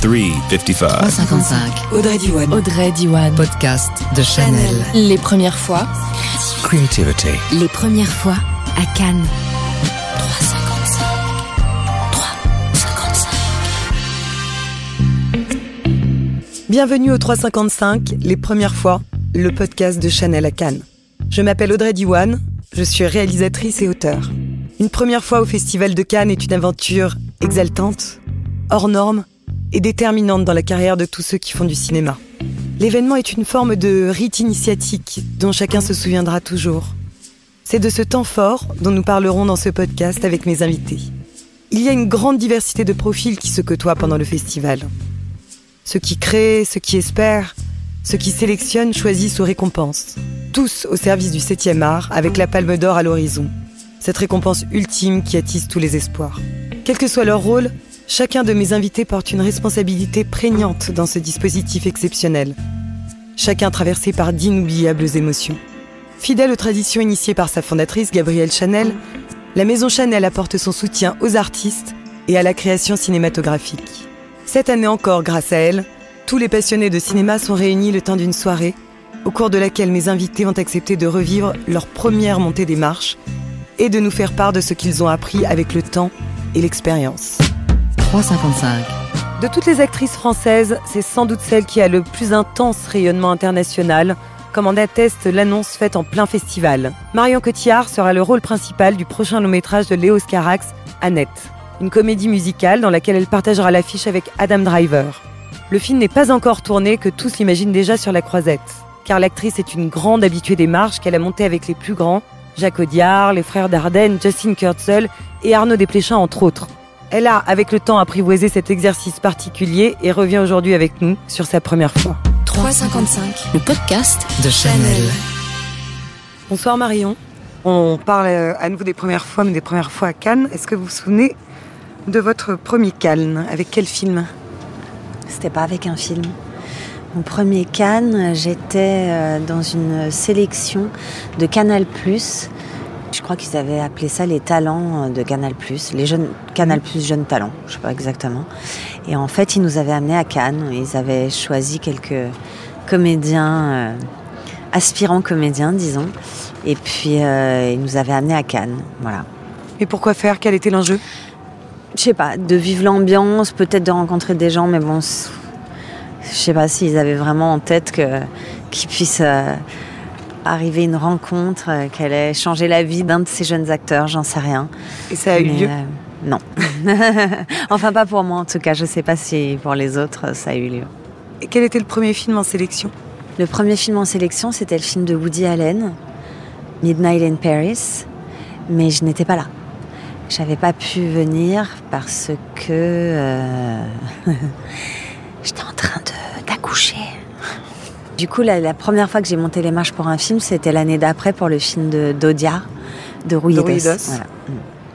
355. 355. Audrey Diwan. Podcast de Chanel. Les premières fois. Creativity. Les premières fois à Cannes. 355. 355. Bienvenue au 355, les premières fois, le podcast de Chanel à Cannes. Je m'appelle Audrey Diwan, je suis réalisatrice et auteure. Une première fois au Festival de Cannes est une aventure exaltante, hors norme et déterminante dans la carrière de tous ceux qui font du cinéma. L'événement est une forme de rite initiatique dont chacun se souviendra toujours. C'est de ce temps fort dont nous parlerons dans ce podcast avec mes invités. Il y a une grande diversité de profils qui se côtoient pendant le festival. Ceux qui créent, ceux qui espèrent, ceux qui sélectionnent, choisissent ou récompensent. Tous au service du 7e art, avec la Palme d'Or à l'horizon. Cette récompense ultime qui attise tous les espoirs. Quel que soit leur rôle, chacun de mes invités porte une responsabilité prégnante dans ce dispositif exceptionnel. Chacun traversé par d'inoubliables émotions. Fidèle aux traditions initiées par sa fondatrice, Gabrielle Chanel, la Maison Chanel apporte son soutien aux artistes et à la création cinématographique. Cette année encore, grâce à elle, tous les passionnés de cinéma sont réunis le temps d'une soirée, au cours de laquelle mes invités ont accepté de revivre leur première montée des marches et de nous faire part de ce qu'ils ont appris avec le temps et l'expérience. 355. De toutes les actrices françaises, c'est sans doute celle qui a le plus intense rayonnement international, comme en atteste l'annonce faite en plein festival. Marion Cotillard sera le rôle principal du prochain long-métrage de Léos Carax, Annette. Une comédie musicale dans laquelle elle partagera l'affiche avec Adam Driver. Le film n'est pas encore tourné, que tous l'imaginent déjà sur la croisette. Car l'actrice est une grande habituée des marches qu'elle a montées avec les plus grands, Jacques Audiard, les frères Dardenne, Justin Kurzel et Arnaud Desplechin entre autres. Elle a, avec le temps, apprivoisé cet exercice particulier et revient aujourd'hui avec nous sur sa première fois. 355. Le podcast de Chanel. Bonsoir Marion. On parle à nouveau des premières fois, mais des premières fois à Cannes. Est-ce que vous vous souvenez de votre premier Cannes? Avec quel film? C'était pas avec un film. Mon premier Cannes, j'étais dans une sélection de Canal+. Je crois qu'ils avaient appelé ça les talents de Canal+, les jeunes Canal+, jeunes talents, je sais pas exactement. Et en fait, ils nous avaient amenés à Cannes. Ils avaient choisi quelques comédiens, aspirants comédiens, disons. Et puis, ils nous avaient amenés à Cannes, voilà. Et pourquoi faire? Quel était l'enjeu? Je sais pas, de vivre l'ambiance, peut-être de rencontrer des gens, mais bon, je sais pas s'ils avaient vraiment en tête qu'ils puissent arriver une rencontre, qu'elle ait changé la vie d'un de ces jeunes acteurs, j'en sais rien. Et ça a eu lieu? Non. Enfin, pas pour moi en tout cas, je sais pas si pour les autres ça a eu lieu. Et quel était le premier film en sélection? Le premier film en sélection, c'était le film de Woody Allen, Midnight in Paris, mais je n'étais pas là. J'avais pas pu venir parce que j'étais en train d'accoucher. Du coup, la première fois que j'ai monté les marches pour un film, c'était l'année d'après pour le film d'Audiard, de Ruidos. Voilà.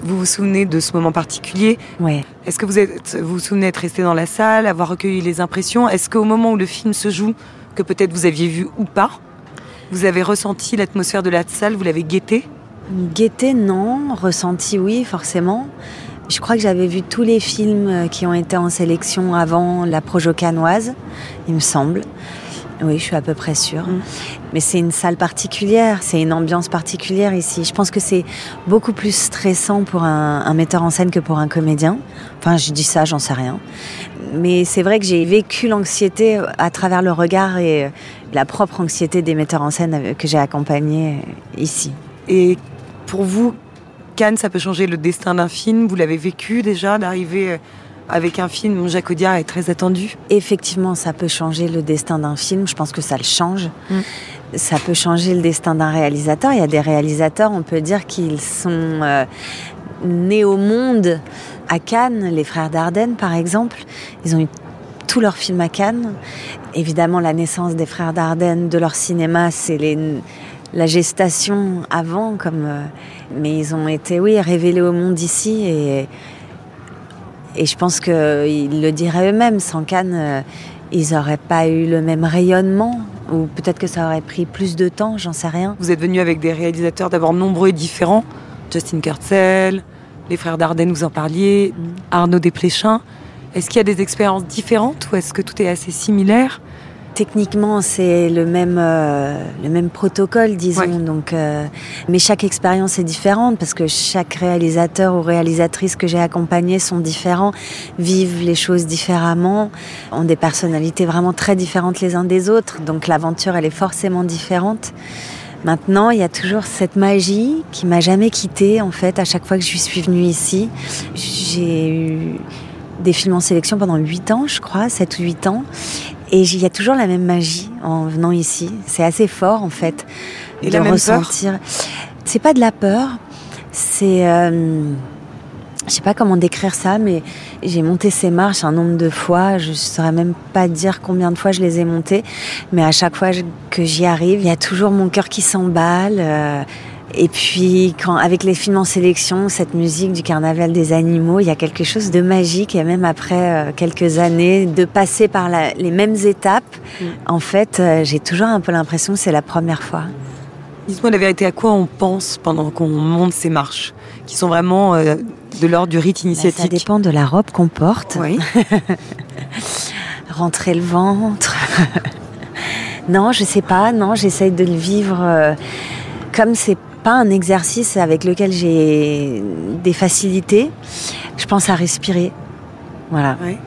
Vous vous souvenez de ce moment particulier? Oui. Est-ce que vous vous souvenez être resté dans la salle, avoir recueilli les impressions? Est-ce qu'au moment où le film se joue, que peut-être vous aviez vu ou pas, vous avez ressenti l'atmosphère de la salle, vous l'avez guetté? Guetté, non. Ressenti, oui, forcément. Je crois que j'avais vu tous les films qui ont été en sélection avant la Projo cannoise, il me semble. Oui, je suis à peu près sûre. Mais c'est une salle particulière, c'est une ambiance particulière ici. Je pense que c'est beaucoup plus stressant pour un metteur en scène que pour un comédien. Enfin, je dis ça, j'en sais rien. Mais c'est vrai que j'ai vécu l'anxiété à travers le regard et la propre anxiété des metteurs en scène que j'ai accompagnés ici. Et pour vous, Cannes, ça peut changer le destin d'un film? Vous l'avez vécu déjà, d'arriver avec un film dont Jacques Audiard est très attendu? Effectivement, ça peut changer le destin d'un film. Je pense que ça le change. Ça peut changer le destin d'un réalisateur. Il y a des réalisateurs, on peut dire qu'ils sont nés au monde à Cannes. Les frères Dardenne, par exemple. Ils ont eu tous leurs films à Cannes. Évidemment, la naissance des frères Dardenne, de leur cinéma, c'est la gestation avant. Mais ils ont été, oui, révélés au monde ici. Et je pense qu'ils le diraient eux-mêmes, sans Cannes, ils n'auraient pas eu le même rayonnement. Ou peut-être que ça aurait pris plus de temps, j'en sais rien. Vous êtes venu avec des réalisateurs d'abord nombreux et différents. Justin Kurzel, les frères Dardenne, vous en parliez, Arnaud Desplechin. Est-ce qu'il y a des expériences différentes ou est-ce que tout est assez similaire ? Techniquement, c'est le même protocole, disons. Ouais. Donc, mais chaque expérience est différente parce que chaque réalisateur ou réalisatrice que j'ai accompagné sont différents, vivent les choses différemment, ont des personnalités vraiment très différentes les uns des autres. Donc l'aventure, elle est forcément différente. Maintenant, il y a toujours cette magie qui m'a jamais quittée, en fait, à chaque fois que je suis venue ici. J'ai eu des films en sélection pendant 8 ans, je crois, 7 ou 8 ans. Et il y a toujours la même magie en venant ici. C'est assez fort, en fait, et de ressentir. Peur. C'est pas de la peur, c'est... je sais pas comment décrire ça, mais j'ai monté ces marches un nombre de fois. Je saurais même pas dire combien de fois je les ai montées. Mais à chaque fois que j'y arrive, il y a toujours mon cœur qui s'emballe. Et puis, avec les films en sélection, cette musique du carnaval des animaux, il y a quelque chose de magique. Et même après quelques années, de passer par les mêmes étapes, en fait, j'ai toujours un peu l'impression que c'est la première fois. Dites-moi la vérité, à quoi on pense pendant qu'on monte ces marches, qui sont vraiment de l'ordre du rite initiatique? Ça dépend de la robe qu'on porte. Oui. Rentrer le ventre. Non, je sais pas. Non, j'essaye de le vivre comme c'est pas un exercice avec lequel j'ai des facilités. Je pense à respirer. Voilà. Oui.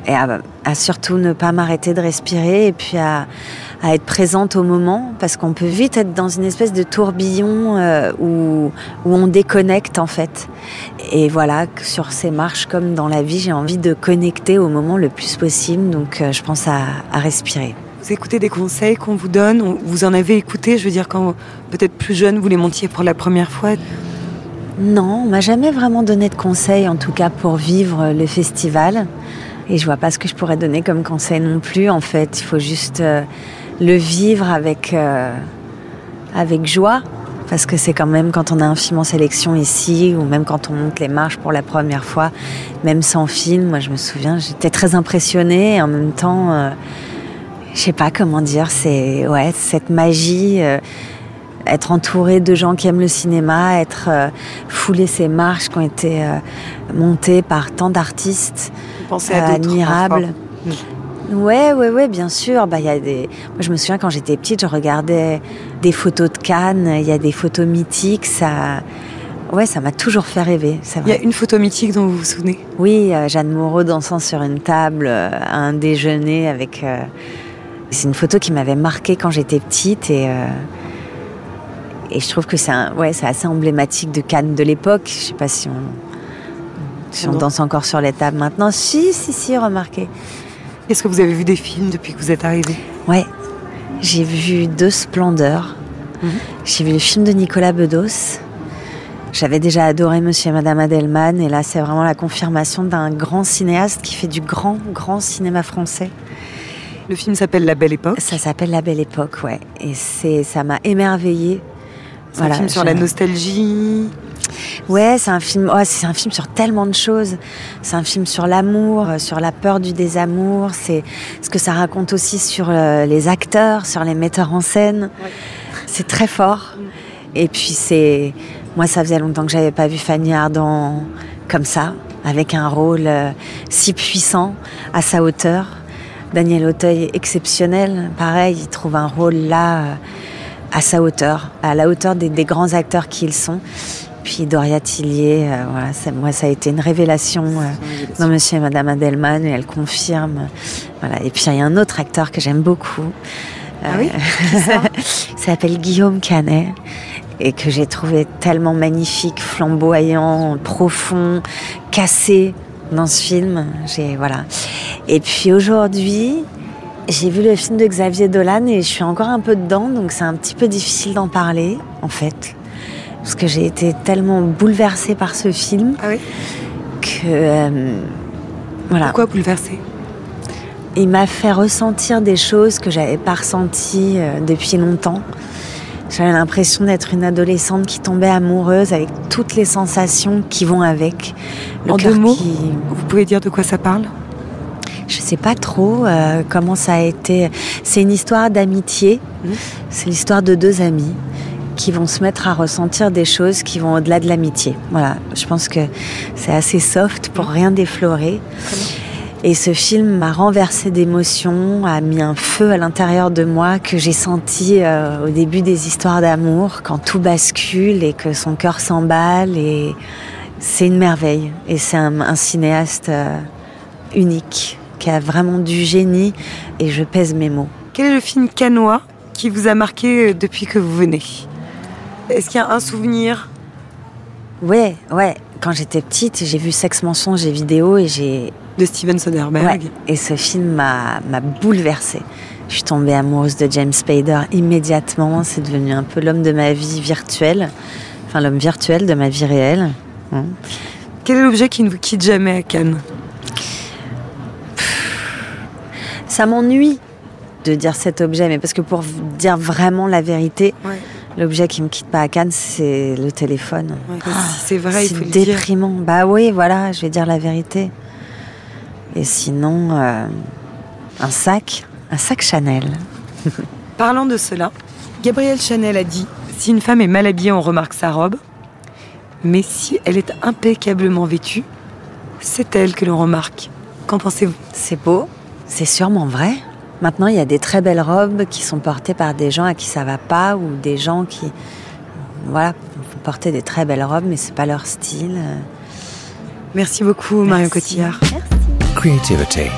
Et à surtout ne pas m'arrêter de respirer et puis à être présente au moment, parce qu'on peut vite être dans une espèce de tourbillon où on déconnecte en fait. Et voilà, sur ces marches comme dans la vie, j'ai envie de connecter au moment le plus possible, donc je pense à respirer. Vous écoutez des conseils qu'on vous donne, vous en avez écouté, je veux dire, quand peut-être plus jeune, vous les montiez pour la première fois? Non, on m'a jamais vraiment donné de conseils, en tout cas pour vivre le festival. Et je vois pas ce que je pourrais donner comme conseil non plus. En fait, il faut juste le vivre avec joie. Parce que c'est quand même quand on a un film en sélection ici, ou même quand on monte les marches pour la première fois, même sans film, moi je me souviens, j'étais très impressionnée. Et en même temps, je sais pas comment dire, c'est cette magie, être entourée de gens qui aiment le cinéma, fouler ces marches qui ont été montées par tant d'artistes. Pensez à admirable. Ouais, bien sûr. Moi, je me souviens quand j'étais petite, je regardais des photos de Cannes. Il y a des photos mythiques. Ça m'a toujours fait rêver. C'est vrai. Il y a une photo mythique dont vous vous souvenez? Oui, Jeanne Moreau dansant sur une table à un déjeuner avec. C'est une photo qui m'avait marquée quand j'étais petite et je trouve que c'est assez emblématique de Cannes de l'époque. Je sais pas si on danse encore sur les tables maintenant. Si, remarquez. Est-ce que vous avez vu des films depuis que vous êtes arrivée? Ouais, j'ai vu 2 Splendeurs. J'ai vu le film de Nicolas Bedos. J'avais déjà adoré Monsieur et Madame Adelman, et là c'est vraiment la confirmation d'un grand cinéaste qui fait du grand cinéma français. Le film s'appelle La Belle Époque? Ça s'appelle La Belle Époque, ouais. Et ça m'a émerveillée. C'est un film sur la nostalgie. Ouais, c'est un film sur tellement de choses. C'est un film sur l'amour, sur la peur du désamour. C'est ce que ça raconte aussi sur les acteurs, sur les metteurs en scène. Ouais. C'est très fort. Et puis moi, ça faisait longtemps que j'avais pas vu Fanny Ardant comme ça, avec un rôle si puissant à sa hauteur. Daniel Auteuil, exceptionnel. Pareil, il trouve un rôle là à sa hauteur, à la hauteur des grands acteurs qu'ils sont. Puis Doria Tillier, moi ça a été une révélation dans Monsieur et Madame Adelman, et elle confirme. Voilà. Et puis il y a un autre acteur que j'aime beaucoup. Ah oui? Qui ça? Il s'appelle Guillaume Canet, et que j'ai trouvé tellement magnifique, flamboyant, profond, cassé dans ce film. Et puis aujourd'hui, j'ai vu le film de Xavier Dolan et je suis encore un peu dedans, donc c'est un petit peu difficile d'en parler, en fait. Parce que j'ai été tellement bouleversée par ce film. Ah oui? Que... voilà. Pourquoi bouleversée? Il m'a fait ressentir des choses que j'avais pas ressenties depuis longtemps. J'avais l'impression d'être une adolescente qui tombait amoureuse avec toutes les sensations qui vont avec. En 2 mots, vous pouvez dire de quoi ça parle? Je sais pas trop comment ça a été. C'est une histoire d'amitié. C'est l'histoire de 2 amis qui vont se mettre à ressentir des choses qui vont au-delà de l'amitié. Voilà, je pense que c'est assez soft pour rien déflorer. Et ce film m'a renversé d'émotions, a mis un feu à l'intérieur de moi que j'ai senti au début des histoires d'amour, quand tout bascule et que son cœur s'emballe. Et c'est une merveille. Et c'est un cinéaste unique, qui a vraiment du génie. Et je pèse mes mots. Quel est le film cannois qui vous a marqué depuis que vous venez ? Est-ce qu'il y a un souvenir ? Ouais. Quand j'étais petite, j'ai vu Sexe, mensonge et vidéo et j'ai... De Steven Soderbergh. Ouais. Et ce film m'a bouleversée. Je suis tombée amoureuse de James Spader immédiatement. C'est devenu un peu l'homme de ma vie virtuelle. Enfin, l'homme virtuel de ma vie réelle. Quel est l'objet qui ne vous quitte jamais à Cannes ? Ça m'ennuie de dire cet objet, mais parce que pour dire vraiment la vérité, l'objet qui me quitte pas à Cannes, c'est le téléphone. Si c'est vrai, il faut le dire. C'est déprimant. Bah oui, voilà, je vais dire la vérité. Et sinon, un sac Chanel. Parlant de cela, Gabrielle Chanel a dit « Si une femme est mal habillée, on remarque sa robe. Mais si elle est impeccablement vêtue, c'est elle que l'on remarque. » Qu'en pensez-vous ? C'est beau, c'est sûrement vrai. Maintenant, il y a des très belles robes qui sont portées par des gens à qui ça va pas, ou des gens qui... Voilà, font porter des très belles robes, mais c'est pas leur style. Merci beaucoup, Marion Cotillard. Merci. Creativity.